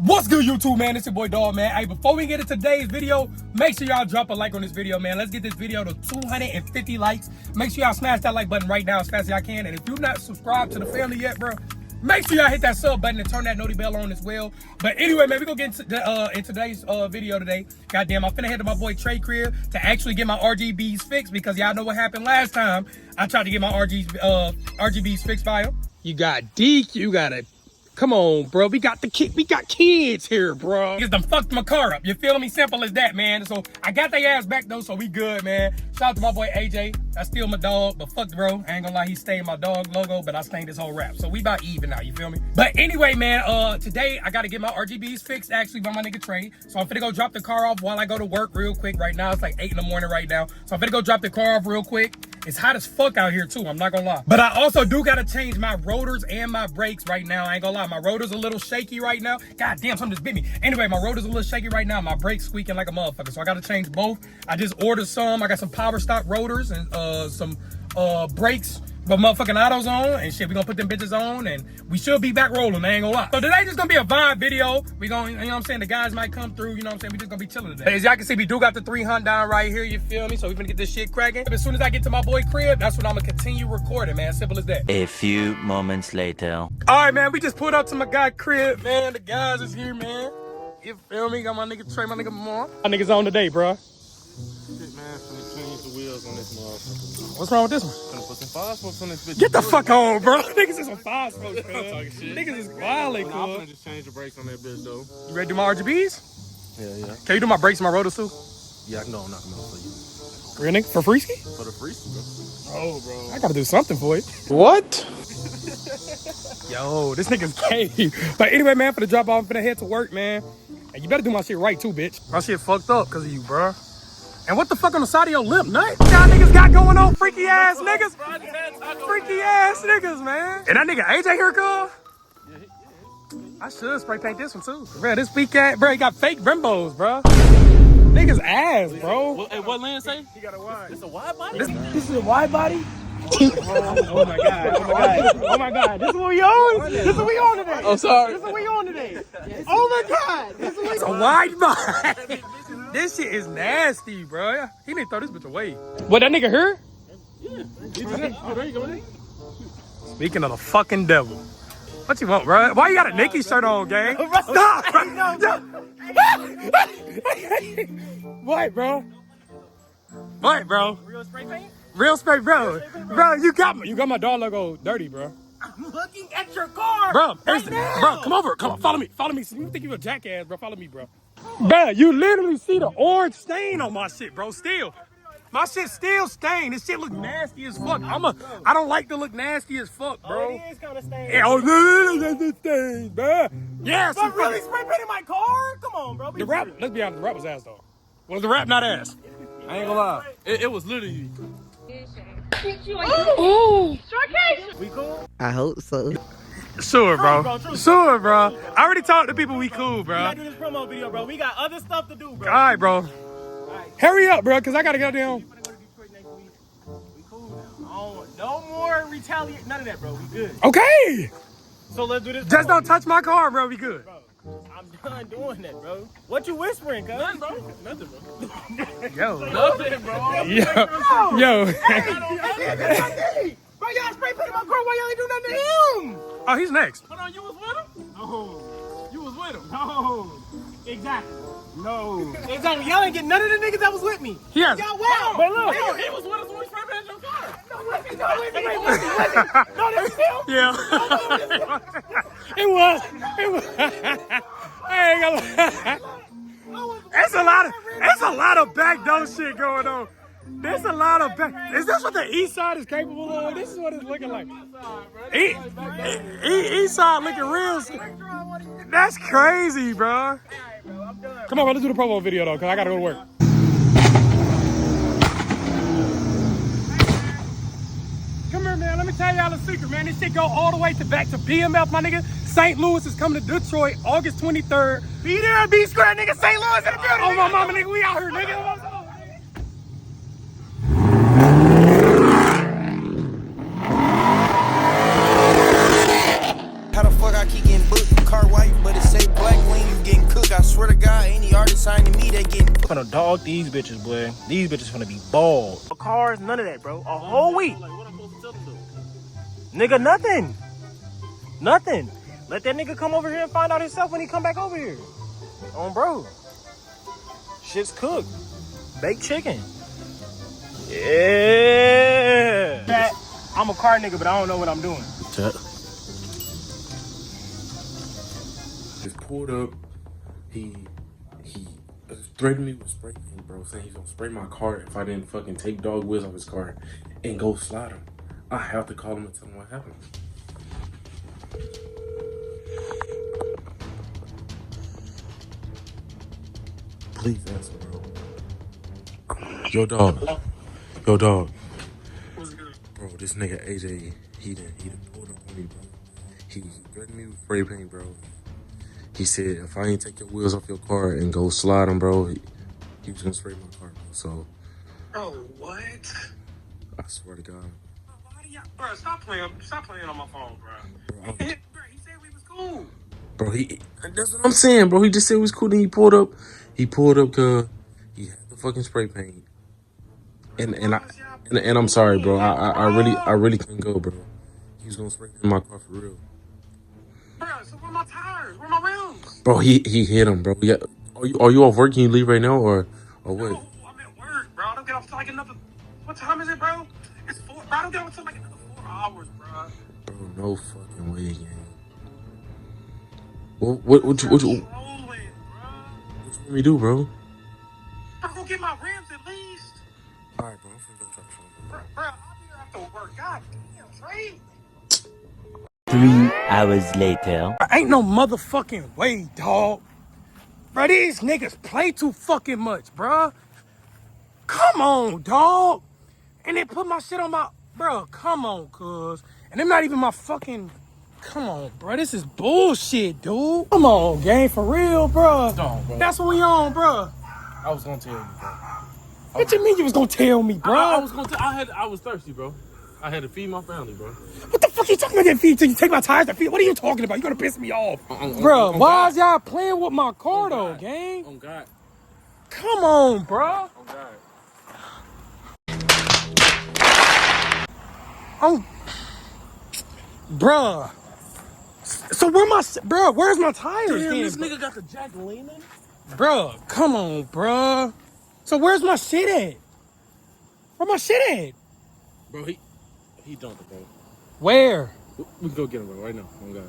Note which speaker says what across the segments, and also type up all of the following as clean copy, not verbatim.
Speaker 1: What's good, YouTube, man? It's your boy Dog, man. Hey, before we get into today's video, make sure y'all drop a like on this video, man. Let's get this video to 250 likes. Make sure y'all smash that like button right now as fast as y'all can. And if you're not subscribed to the family yet, bro, make sure y'all hit that sub button and turn that noti bell on as well. But anyway, man, we gonna get into in today's video today. Goddamn, I'm finna head to my boy Trey crib to actually get my RGBs fixed because y'all know what happened last time. I tried to get my RGBs fixed by him. You got DQ, you got a... Come on, bro. We got kids here, bro. Niggas done fucked my car up. You feel me? Simple as that, man. So I got their ass back though, so we good, man. Shout out to my boy AJ. That's still my dog, but fuck bro. I ain't gonna lie, he stained my dog logo, but I stained his whole rap. So we about even now, you feel me? But anyway, man, today I gotta get my RGBs fixed actually by my nigga Trey. So I'm finna go drop the car off while I go to work real quick right now. It's like 8 in the morning right now. So I'm finna go drop the car off real quick. It's hot as fuck out here too, I'm not gonna lie. But I also do gotta change my rotors and my brakes right now. I ain't gonna lie, my rotor's a little shaky right now. God damn, something just bit me. Anyway, my rotor's a little shaky right now. My brakes squeaking like a motherfucker. So I gotta change both. I just ordered some. I got some power stock rotors and some brakes, but motherfucking autos on and shit. We gonna put them bitches on and we should be back rolling, I ain't gonna lie. So today just gonna be a vibe video. We gonna, you know what I'm saying, the guys might come through, you know what I'm saying, we just gonna be chilling today. As y'all can see, we do got the 300 down right here, you feel me? So we finna get this shit cracking. But as soon as I get to my boy crib, that's when I'm gonna continue recording, man. Simple as that.
Speaker 2: A few moments later.
Speaker 1: All right, man, we just pulled up to my guy crib, man. The guys is here, man. You feel me? Got my nigga Trey, my nigga Mom. My niggas on today, bro.
Speaker 3: Shit, man, finna change the wheels on this motherfucker.
Speaker 1: What's wrong with this one?
Speaker 3: Finna put some fire smokes on this bitch.
Speaker 1: Get the fuck on, bro. Niggas is on fire smoke,
Speaker 3: I'm talking shit.
Speaker 1: Niggas is wildin',
Speaker 3: I'm
Speaker 1: cool.
Speaker 3: finna just change the brakes on that bitch, though.
Speaker 1: You ready to do my RGBs?
Speaker 3: Yeah.
Speaker 1: Can you do my brakes and my rotors too?
Speaker 3: Yeah, I can go knock them out for you.
Speaker 1: Real nigga? For free ski?
Speaker 3: For the free stuff. Oh, bro.
Speaker 1: I gotta do something for you. What? Yo, this nigga's gay. But anyway, man, for the drop off, I'm finna head to work, man. And you better do my shit right too, bitch. My shit fucked up because of you, bro. And what the fuck on the side of your lip, nut? Y'all niggas got going on, freaky ass niggas. Freaky ass niggas, man. And that nigga AJ here, cuz? I should spray paint this one too. Bro, this weak ass, bro, he got fake Brembos, bro. Niggas ass, bro.
Speaker 3: Hey, what Lynn say? He got a wide. It's a wide body?
Speaker 1: This is a wide body? Oh my god, oh my god, oh my god. This is what we on? This is what we on today.
Speaker 3: Oh, sorry.
Speaker 1: This is what we on today. Oh my god. This is what it's a wide body. This shit is nasty, bro. He need to throw this bitch away. What, that nigga here?
Speaker 3: Yeah. Oh, there you go, man.
Speaker 1: Speaking of the fucking devil. What you want, bro? Why you got a Nike shirt on, gang? Stop! What, bro? What, bro?
Speaker 4: Real spray paint?
Speaker 1: Real spray, bro. Bro, you got my dog logo dirty, bro.
Speaker 4: I'm looking at your car.
Speaker 1: Bro,
Speaker 4: right now.
Speaker 1: bro, come over. Come on, follow me. Follow me. You think you a jackass, bro? Follow me, bro. Bro, you literally see the orange stain on my shit, bro. Still. My shit still stained. This shit look nasty as fuck. I don't like to look nasty as fuck, bro.
Speaker 4: It is kind of stained.
Speaker 1: Yeah, oh, that's stained, bro. Yes.
Speaker 4: But really spray painting my car? Come on, bro.
Speaker 1: The rap, let's be honest, the rap was ass, though. Was the rap not ass? I ain't gonna lie.
Speaker 3: It was literally.
Speaker 1: Ooh.
Speaker 4: We cool?
Speaker 5: I hope so.
Speaker 1: Sure, bro.
Speaker 4: True.
Speaker 1: Sure, bro. I already talked to people. We cool,
Speaker 4: We
Speaker 1: bro.
Speaker 4: gotta do this promo video, bro. We got other stuff to do, bro.
Speaker 1: All right, bro. Hurry up, bro, because I got to go down.
Speaker 4: We finna go to Detroit next week. We cool now. No more retaliate. None of that, bro. We good.
Speaker 1: Okay.
Speaker 4: So let's do this.
Speaker 1: Just
Speaker 4: promo.
Speaker 1: don't touch my car, bro. We good.
Speaker 4: Bro, I'm done doing that, bro. What you whispering, cuz? Nothing, bro. Nothing, bro.
Speaker 1: Yo.
Speaker 3: Nothing, bro.
Speaker 1: Yo.
Speaker 4: Bro, y'all spray painted my car. Why y'all ain't do nothing to him?
Speaker 1: Oh, he's next.
Speaker 4: Hold on, you was with him? No. You was with him? No. Exactly. No. Exactly. Y'all ain't get none of the niggas that was with me.
Speaker 1: He has.
Speaker 4: Y'all wow.
Speaker 1: But look.
Speaker 4: Yo, he was with us when we spray painted your car. No, no, that's him.
Speaker 1: Yeah. It was. I ain't gonna lie. It's a lot of backdoor shit going on. There's a lot of back. Is this what the east side is capable of? This is what it's looking like. East side looking real. That's crazy, bro. Come on, bro. Let's do the promo video though, cause I gotta go to work. Come here, man. Let me tell y'all a secret, man. This shit go all the way back to BMF, my nigga. St. Louis is coming to Detroit August 23rd. Be there, be square, nigga. St. Louis in the building. Oh, my mama, nigga. We out here, nigga.
Speaker 6: How the fuck I keep getting booked? Car white, but it say black when you
Speaker 4: finna dog these bitches, boy. These bitches finna be bald. Cars, none of that, bro. A whole week.
Speaker 3: Like, what I'm supposed to tell them though?
Speaker 4: Nigga, nothing. Nothing. Let that nigga come over here and find out himself when he come back over here. On bro. Shit's cooked. Baked chicken. Yeah. That, I'm a car nigga, but I don't know what I'm doing.
Speaker 5: Just pulled up. He threatened me with spray paint, bro, saying he's gonna spray my car if I didn't fucking take dog wheels off his car and go slide him. I have to call him and tell him what happened. Please answer, bro. Yo, dog. Yo, dog. Bro, this nigga AJ, he done pulled up on me, bro. He threatened me with spray paint, bro. He said if I ain't take your wheels off your car and go slide them, bro, he was gonna spray my car, bro. So,
Speaker 1: Bro, what?
Speaker 5: I swear to God.
Speaker 1: Bro, stop playing on my phone, bro. He said we was cool.
Speaker 5: Bro, that's what I'm saying, bro. He just said it was cool, then he pulled up. He pulled up cause he had the fucking spray paint. And I'm sorry, bro. I really couldn't go, bro. He was gonna spray paint my car for real.
Speaker 1: Bro, so where my tires? Where my rims?
Speaker 5: Bro, he hit him, bro. Yeah. Are you off work? Can you leave right now or what?
Speaker 1: No, I'm at work, bro. I don't get off till like another. What time is it, bro? It's 4. Bro, I don't get off till like another 4 hours, bro.
Speaker 5: Bro, no fucking way, gang. What you want me to do, bro?
Speaker 1: Bro, go get my rims at least.
Speaker 5: Alright, bro. I'm finna go try to phone, bro.
Speaker 1: Bro, I'll be there after work. God damn, Trey.
Speaker 2: 3 hours later.
Speaker 1: Ain't no motherfucking way, dog. Bro, these niggas play too fucking much, bro. Come on, dog. And they put my shit on my... Bro, come on, cuz. And they're not even my fucking... Come on, bro. This is bullshit, dude. Come on, gang. For real, bro.
Speaker 3: No, bro.
Speaker 1: That's what we on, bro.
Speaker 3: I was gonna tell you, bro.
Speaker 1: What you mean you was gonna tell me, bro?
Speaker 3: I was gonna tell. I was thirsty, bro. I had to feed my family, bro.
Speaker 1: What the fuck you talking about that feed? You take my tires to feed? What are you talking about? You gonna piss me off. Bro, why is y'all playing with my car, though, gang?
Speaker 3: On God.
Speaker 1: Come on, bro.
Speaker 3: On God.
Speaker 1: Bruh. So where's my tires?
Speaker 3: Damn,
Speaker 1: then,
Speaker 3: this
Speaker 1: bro?
Speaker 3: nigga got the jack leaning.
Speaker 1: Bruh, come on, bruh. So where's my shit at? Where my shit at?
Speaker 3: Bro, he dumped it, bro.
Speaker 1: Where?
Speaker 3: We can go get him, bro, right now. On God.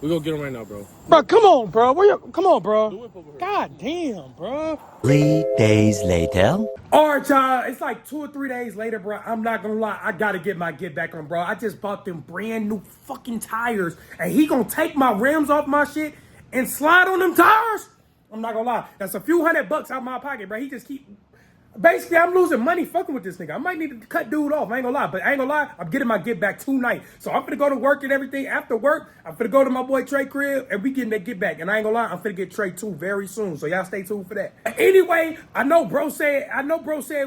Speaker 3: We go get him right now, bro.
Speaker 1: Bro, come on, bro. Come on,
Speaker 3: The
Speaker 1: bro.
Speaker 3: whip over here.
Speaker 1: God damn, bro.
Speaker 2: 3 days later.
Speaker 1: All right, y'all. It's like 2 or 3 days later, bro. I'm not gonna lie. I gotta get my get back on, bro. I just bought them brand new fucking tires, and he gonna take my rims off my shit and slide on them tires? I'm not gonna lie. That's a few $100 out my pocket, bro. He just keep... Basically, I'm losing money fucking with this nigga. I might need to cut dude off. I ain't gonna lie. But I ain't gonna lie, I'm getting my get back tonight. So I'm finna go to work and everything. After work, I'm finna go to my boy Trey crib and we getting that get back. And I ain't gonna lie, I'm finna get Trey too very soon. So y'all stay tuned for that. Anyway, I know bro said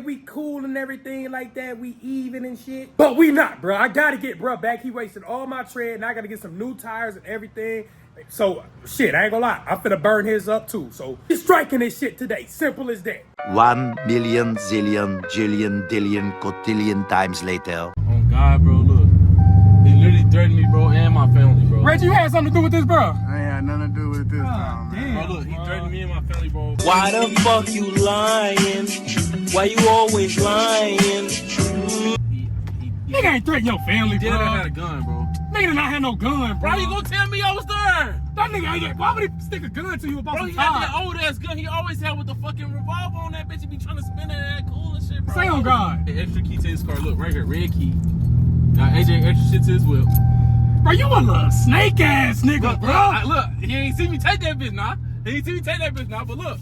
Speaker 1: we cool and everything like that. We even and shit. But we not, bro. I gotta get bro back. He wasted all my tread and I gotta get some new tires and everything. So, shit, I ain't gonna lie. I'm finna burn his up too. So, he's striking this shit today. Simple as that.
Speaker 2: 1 million zillion jillion dillion cotillion times later.
Speaker 3: On God, bro, look. He literally threatened me, bro, and my family, bro.
Speaker 1: Reggie, you had something to do with this, bro?
Speaker 6: I ain't had nothing to do with this time, man.
Speaker 1: Damn.
Speaker 3: Bro, look, he threatened me and my family, bro.
Speaker 7: Why the fuck you lying? Why you always lying?
Speaker 1: Nigga ain't threatening your family,
Speaker 3: He
Speaker 1: bro.
Speaker 3: didn't have a gun, bro.
Speaker 1: Nigga did not have no gun, bro.
Speaker 3: Bro, you gonna tell me I was there?
Speaker 1: That nigga ain't. Why would he stick a gun to you about
Speaker 3: Bro,
Speaker 1: some
Speaker 3: he got that
Speaker 1: time?
Speaker 3: old ass gun he always had with the fucking revolver on that bitch. He be trying to spin that cool and shit, bro.
Speaker 1: Say on God.
Speaker 3: The extra key to his car. Look, right here, red key. Got AJ extra shit to his whip.
Speaker 1: Bro, you a little snake ass nigga,
Speaker 3: Look,
Speaker 1: bro.
Speaker 3: look, he ain't see me take that bitch now. He ain't see me take that bitch now, but look.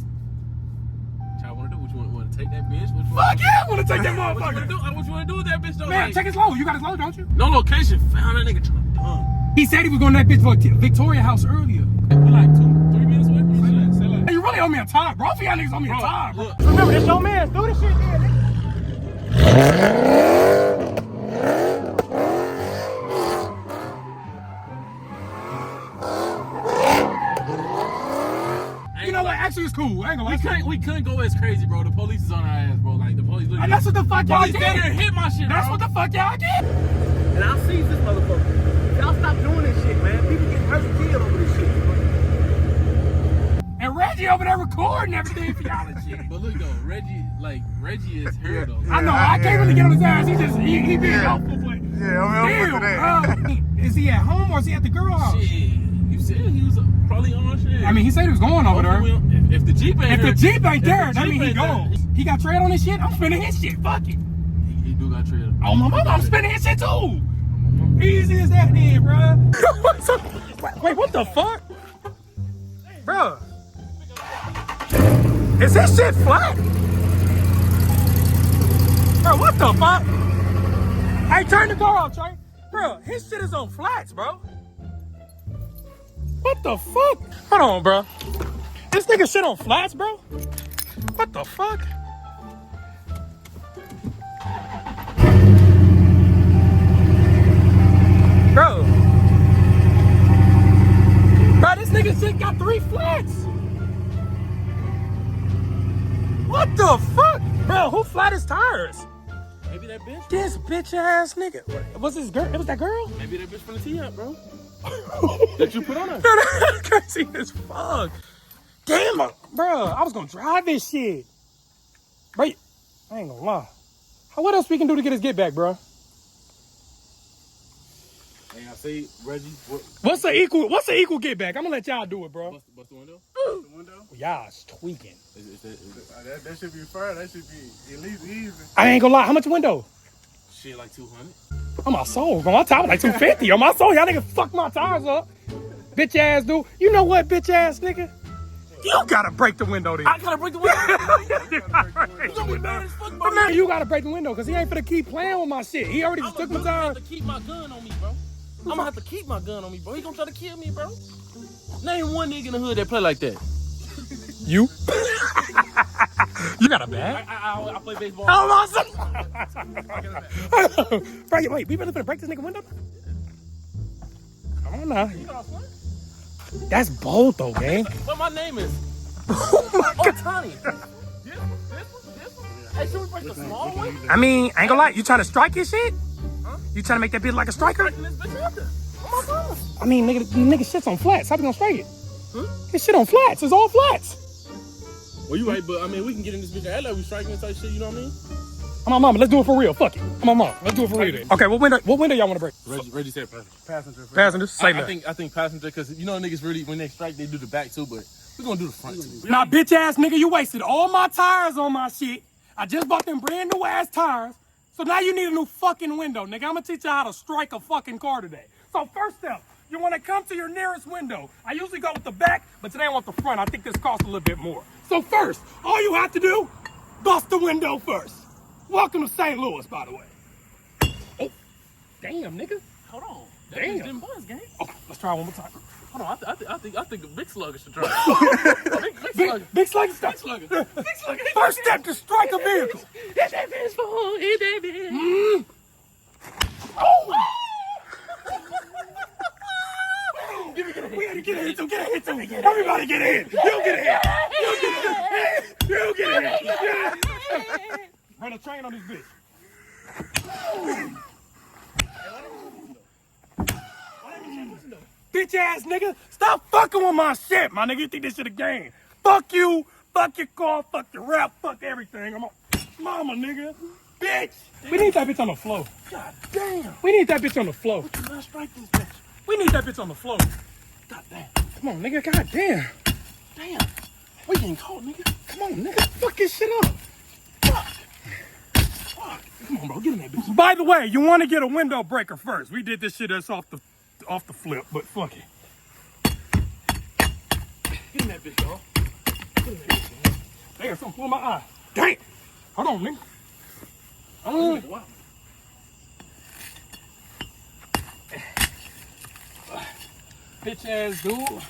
Speaker 3: Y'all wanna do? What you wanna take that bitch? What you wanna
Speaker 1: Fuck yeah, I wanna take that
Speaker 3: What you wanna
Speaker 1: motherfucker.
Speaker 3: do? What you wanna do with that bitch though?
Speaker 1: Man,
Speaker 3: Like,
Speaker 1: check his load. You got his load, don't you?
Speaker 3: no location. Found that nigga trying to dump.
Speaker 1: He said he was going to that bitch for Victoria House earlier.
Speaker 3: We like 2-3 minutes away from each other.
Speaker 1: Hey, you really owe me a time, bro. Both of y'all niggas owe me a
Speaker 3: Bro,
Speaker 1: time, bro.
Speaker 3: look.
Speaker 1: Remember, this your man. Do this shit, man. You know what? Actually, it's cool. I ain't gonna lie.
Speaker 3: We couldn't go as crazy, bro. The police is on our ass, bro. Like the police.
Speaker 1: And that's what the fuck y'all
Speaker 3: police
Speaker 1: did.
Speaker 3: down there hit my shit,
Speaker 1: That's
Speaker 3: bro.
Speaker 1: what the fuck y'all did.
Speaker 4: And I'll seize this motherfucker. Y'all stop doing this shit, man. People getting hurt and killed over this shit.
Speaker 1: And Reggie over there recording everything for y'all and shit.
Speaker 3: But look though, Reggie is here though.
Speaker 1: I know, I can't really get on his ass. He being helpful, but
Speaker 6: Yeah, I'm helpful today.
Speaker 1: is he at home or is he at the girl house?
Speaker 3: Shit, you said he was probably on shit.
Speaker 1: I mean, he said he was going over there.
Speaker 3: If the Jeep ain't
Speaker 1: If
Speaker 3: here,
Speaker 1: the Jeep ain't
Speaker 3: if
Speaker 1: there,
Speaker 3: the
Speaker 1: that
Speaker 3: Jeep
Speaker 1: mean he
Speaker 3: ain't there,
Speaker 1: gone. He got tread on his shit? I'm spinning his shit. Fuck it.
Speaker 3: He do got tread.
Speaker 1: Oh, my mama, I'm spinning his shit too. Easy as that then, bruh. Wait, what the fuck? Bruh. Is this shit flat? Bro, what the fuck? Hey, turn the car off, Trey. Bro, his shit is on flats, bro. What the fuck? Hold on, bro. This nigga shit on flats, bro? What the fuck? Bro. Bro, this nigga shit got 3 flats. What the fuck? Bro, who flat his tires?
Speaker 3: Maybe that bitch.
Speaker 1: This bitch ass nigga. Was this girl? It was that girl?
Speaker 3: Maybe that bitch from the T-Up, bro. That you put on her.
Speaker 1: That's crazy as fuck. Damn, bro. I was gonna drive this shit. Bro, I ain't gonna lie. What else we can do to get his get back, bro?
Speaker 3: Hey, I say, Reggie,
Speaker 1: What's the equal get back? I'm gonna let y'all do it, bro.
Speaker 3: bust the window?
Speaker 6: The window?
Speaker 1: Y'all's tweaking.
Speaker 6: That should be fair. That should be at least easy.
Speaker 1: I ain't gonna lie. How much window?
Speaker 3: Shit, like 200.
Speaker 1: On my soul. On my tire like 250. On my soul, y'all niggas fuck my tires up. Bitch ass dude. You know what, bitch ass nigga? You gotta break the window then.
Speaker 3: I gotta break the window.
Speaker 1: You gonna be mad as fuck, bro. Man, you gotta break the window because he ain't finna keep playing with my shit. He already just took my
Speaker 3: I'm
Speaker 1: time.
Speaker 3: gonna have to keep my gun on me, bro. I'm gonna have to keep my gun on me, bro. He gonna try to kill me, bro. Name one nigga in the hood that play like that.
Speaker 1: You? You got a bag?
Speaker 3: I play baseball.
Speaker 1: Oh, awesome. Bro, wait, we really finna break this nigga window? Come on now. That's bold though, gang.
Speaker 3: What my name is? Tony. This one? Hey, should we break the small one?
Speaker 1: I mean, I ain't gonna lie. You trying to strike his shit? Huh? You trying to make that bitch like a striker?
Speaker 3: Breaking this bitch out there. Oh my God.
Speaker 1: I mean, nigga shit's on flats. How you gonna strike it? His shit on flats. It's all flats.
Speaker 3: Well, you right, but I mean, we can get in this bitch and act like we striking and type shit, you know what I mean?
Speaker 1: I'm my mama. Let's do it for real. Fuck it. I'm my mama. Let's do it for real then. Okay, what window y'all want to break?
Speaker 3: Reggie said passenger.
Speaker 1: Passengers. Say that.
Speaker 3: I think passenger, because you know niggas really, when they strike, they do the back too, but we're gonna do the front too.
Speaker 1: Nah, bitch ass nigga, you wasted all my tires on my shit. I just bought them brand new ass tires. So now you need a new fucking window, nigga. I'm gonna teach you how to strike a fucking car today. So first step, you wanna come to your nearest window. I usually go with the back, but today I want the front. I think this costs a little bit more. So first, all you have to do, bust the window first. Welcome to St. Louis, by the way. Oh, damn, nigga.
Speaker 3: Hold on. That
Speaker 1: Damn.
Speaker 3: bitch didn't buzz, gang.
Speaker 1: Oh, let's try one more time.
Speaker 3: Hold on, I think a big slugger should try. Big slugger.
Speaker 1: Big slugger stuff.
Speaker 3: Big slugger. Big slugger.
Speaker 1: First step to strike a vehicle.
Speaker 3: Hit that bitch, fool. Hit that bitch.
Speaker 1: Oh! We gotta get in, so get in, so everybody get in. You get in. You get in. Run a train on this bitch. Bitch ass nigga, stop fucking with my shit, my nigga. You think this shit a game? Fuck you, fuck your car, fuck your rap, fuck everything. I'm a mama, nigga. Bitch. We need that bitch on the floor. God damn. We need that bitch on the floor.
Speaker 3: Let's strike this bitch.
Speaker 1: We need that bitch on the floor.
Speaker 3: God damn.
Speaker 1: Come on, nigga. God damn.
Speaker 3: Damn. We getting caught, nigga.
Speaker 1: Come on, nigga. Fuck this shit up.
Speaker 3: Fuck. Come on, bro. Get in that bitch.
Speaker 1: By the way, you want to get a window breaker first. We did this shit that's off the flip, but fuck it.
Speaker 3: Get in that bitch, dog. Get in that bitch, man.
Speaker 1: Damn, something flew in my eye. Damn. Hold on, nigga.
Speaker 3: Wow.
Speaker 1: Bitch ass dude.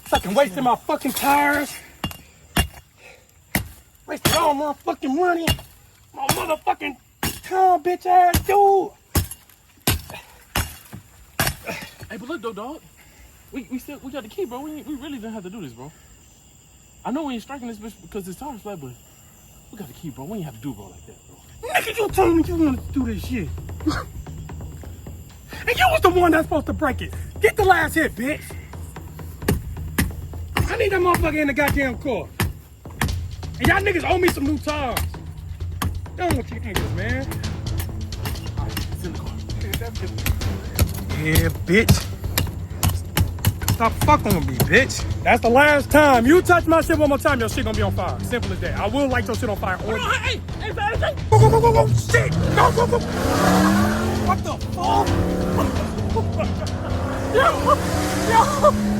Speaker 1: Fucking wasting my fucking tires. Wasting all my fucking money. My motherfucking time, bitch ass dude.
Speaker 3: Hey, but look though, dog. We got the key, bro. We really didn't have to do this, bro. I know we ain't striking this bitch because it's tires flat, but we got to keep, bro. We ain't have to do bro like that, bro.
Speaker 1: Nigga, you told me you wanted to do this shit. And you was the one that's supposed to break it. Get the last hit, bitch. I need that motherfucker in the goddamn car. And y'all niggas owe me some new tires. Don't want your niggas, man.
Speaker 3: It's in the car.
Speaker 1: Yeah, bitch. Stop fucking with me, bitch. That's the last time. You touch my shit one more time, your shit gonna be on fire. Simple as that. I will light your shit on fire. Or...
Speaker 3: Hey, hey.
Speaker 1: Go, go, go, go, go. Shit. Go, go, go. What the fuck? Yo,